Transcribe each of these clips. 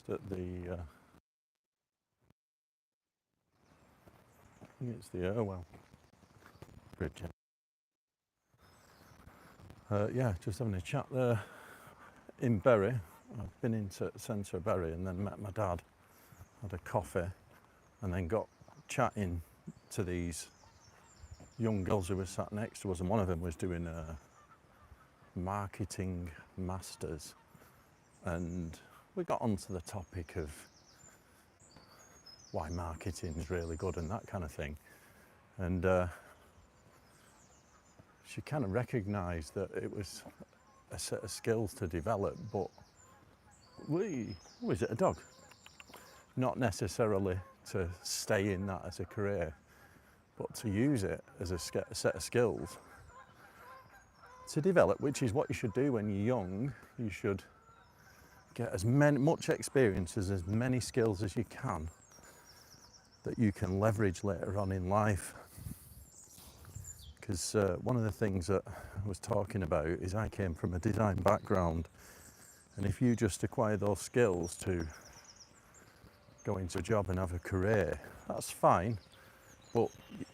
that I think it's the Irwell Bridge. Yeah, just having a chat there in Bury. I've been into the centre of Bury and then met my dad, had a coffee, and then got chatting to these young girls who were sat next to us, and one of them was doing a marketing masters, and we got onto the topic of why marketing is really good and that kind of thing, and she kind of recognised that it was a set of skills to develop, but was it a dog? Not necessarily to stay in that as a career, but to use it as a set of skills to develop, which is what you should do when you're young. You should get much experience, as many skills as you can that you can leverage later on in life. Because one of the things that I was talking about is I came from a design background, and if you just acquire those skills to go into a job and have a career, that's fine, but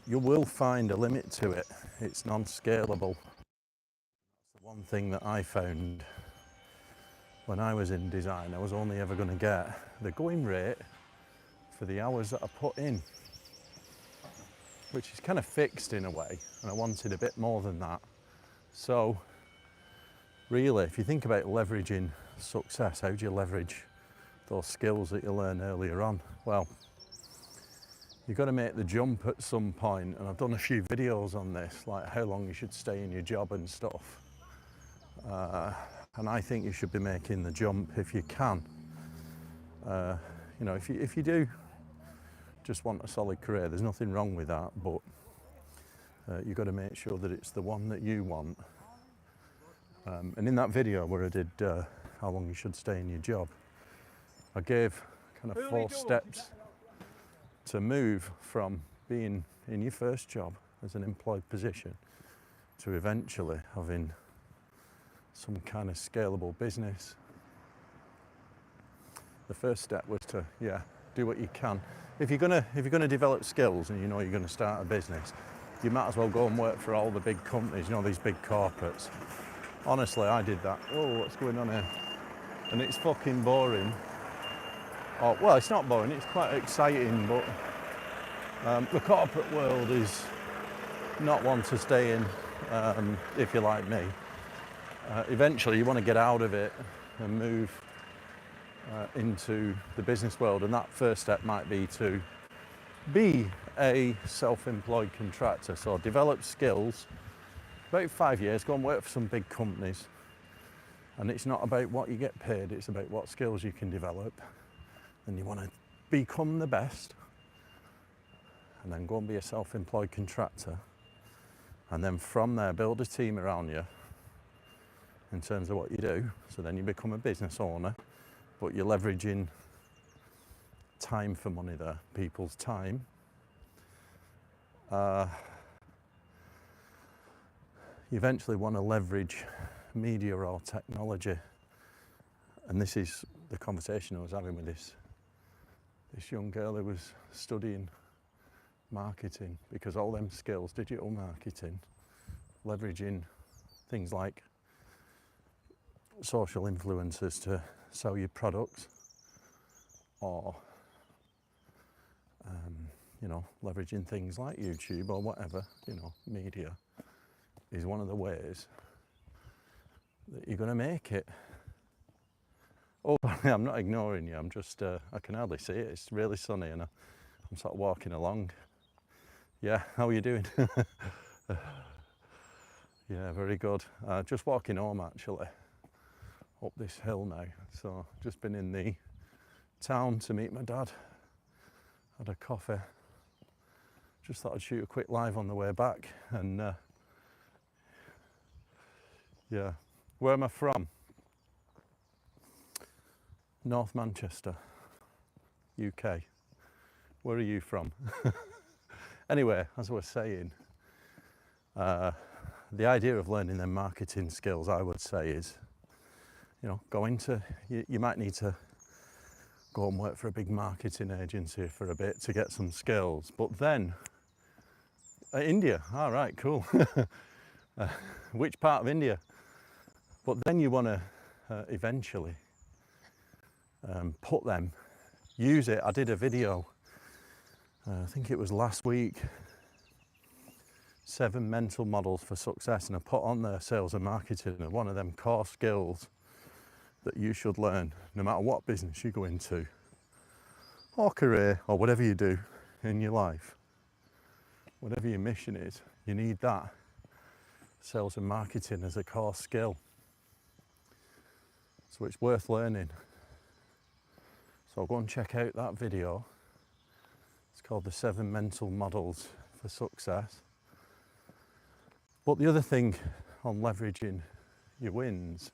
you will find a limit to it. It's non-scalable. That's the one thing that I found when I was in design. I was only ever going to get the going rate for the hours that I put in, which is kind of fixed in a way, and I wanted a bit more than that. So really, if you think about leveraging success, how do you leverage those skills that you learn earlier on? Well, you've got to make the jump at some point, and I've done a few videos on this, like how long you should stay in your job and stuff. And I think you should be making the jump if you can. You know, if you do just want a solid career, there's nothing wrong with that, but you've got to make sure that it's the one that you want. And in that video where I did how long you should stay in your job, I gave kind of 4 steps to move from being in your first job as an employed position to eventually having some kind of scalable business. The first step was to, do what you can. If you're gonna develop skills and you know you're gonna start a business, you might as well go and work for all the big companies, you know, these big corporates. Honestly, I did that. Oh, what's going on here? And it's fucking boring. Oh, well, it's not boring, it's quite exciting, but the corporate world is not one to stay in, if you're like me. Eventually, you want to get out of it and move into the business world, and that first step might be to be a self-employed contractor. So develop skills, about 5 years, go and work for some big companies, and it's not about what you get paid, it's about what skills you can develop, and you want to become the best, and then go and be a self-employed contractor, and then from there build a team around you in terms of what you do. So then you become a business owner, but you're leveraging time for money there, people's time. You eventually want to leverage media or technology, and this is the conversation I was having with this young girl who was studying marketing, because all them skills, digital marketing, leveraging things like social influencers to sell your products, or you know, leveraging things like YouTube or whatever, you know, media, is one of the ways that you're going to make it. Oh, I'm not ignoring you, I'm just, I can hardly see it, it's really sunny, and I'm sort of walking along. Yeah, how are you doing? Yeah, very good. Just walking home actually, up this hill now. So just been in the town to meet my dad, had a coffee. Just thought I'd shoot a quick live on the way back, and yeah. Where am I from? North Manchester, UK. Where are you from? Anyway, as I was saying, the idea of learning their marketing skills, I would say, is, you know, you might need to go and work for a big marketing agency for a bit to get some skills. But then, India, all right, cool. Which part of India? But then you want to eventually put them, use it. I did a video, I think it was last week, 7 mental models for success, and I put on there sales and marketing, and one of them core skills that you should learn no matter what business you go into or career or whatever you do in your life, whatever your mission is, you need that sales and marketing as a core skill. So it's worth learning. So go and check out that video. It's called the 7 mental models for success. But the other thing on leveraging your wins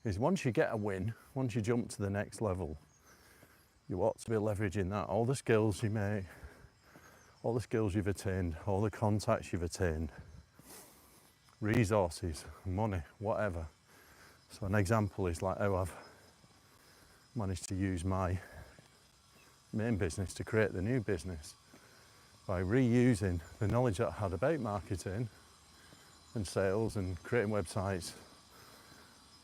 is once you get a win, once you jump to the next level, you ought to be leveraging that. All the skills you make, all the skills you've attained, all the contacts you've attained, resources, money, whatever. So an example is like how I've managed to use my main business to create the new business by reusing the knowledge that I had about marketing and sales and creating websites,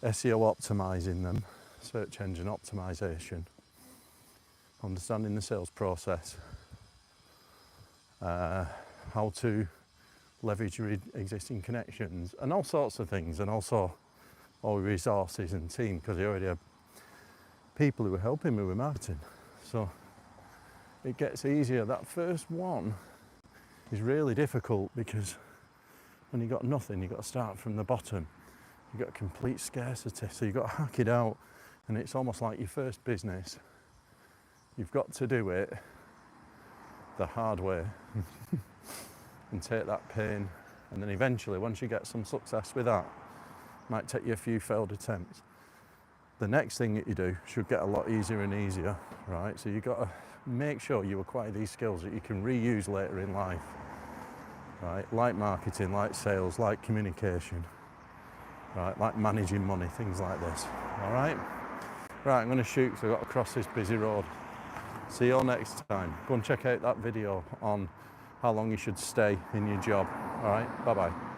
SEO optimizing them, search engine optimization, understanding the sales process, how to leverage your existing connections and all sorts of things, and also all resources and team, because I already had people who were helping me with marketing. So it gets easier. That first one is really difficult because when you've got nothing, you've got to start from the bottom. You've got complete scarcity, so you've got to hack it out, and it's almost like your first business. You've got to do it the hard way and take that pain, and then eventually, once you get some success with that, might take you a few failed attempts. The next thing that you do should get a lot easier and easier, right? So you've got to make sure you acquire these skills that you can reuse later in life, right? Like marketing, like sales, like communication, right? Like managing money, things like this, all right? Right, I'm going to shoot because I've got to cross this busy road. See you all next time. Go and check out that video on how long you should stay in your job, all right? Bye-bye.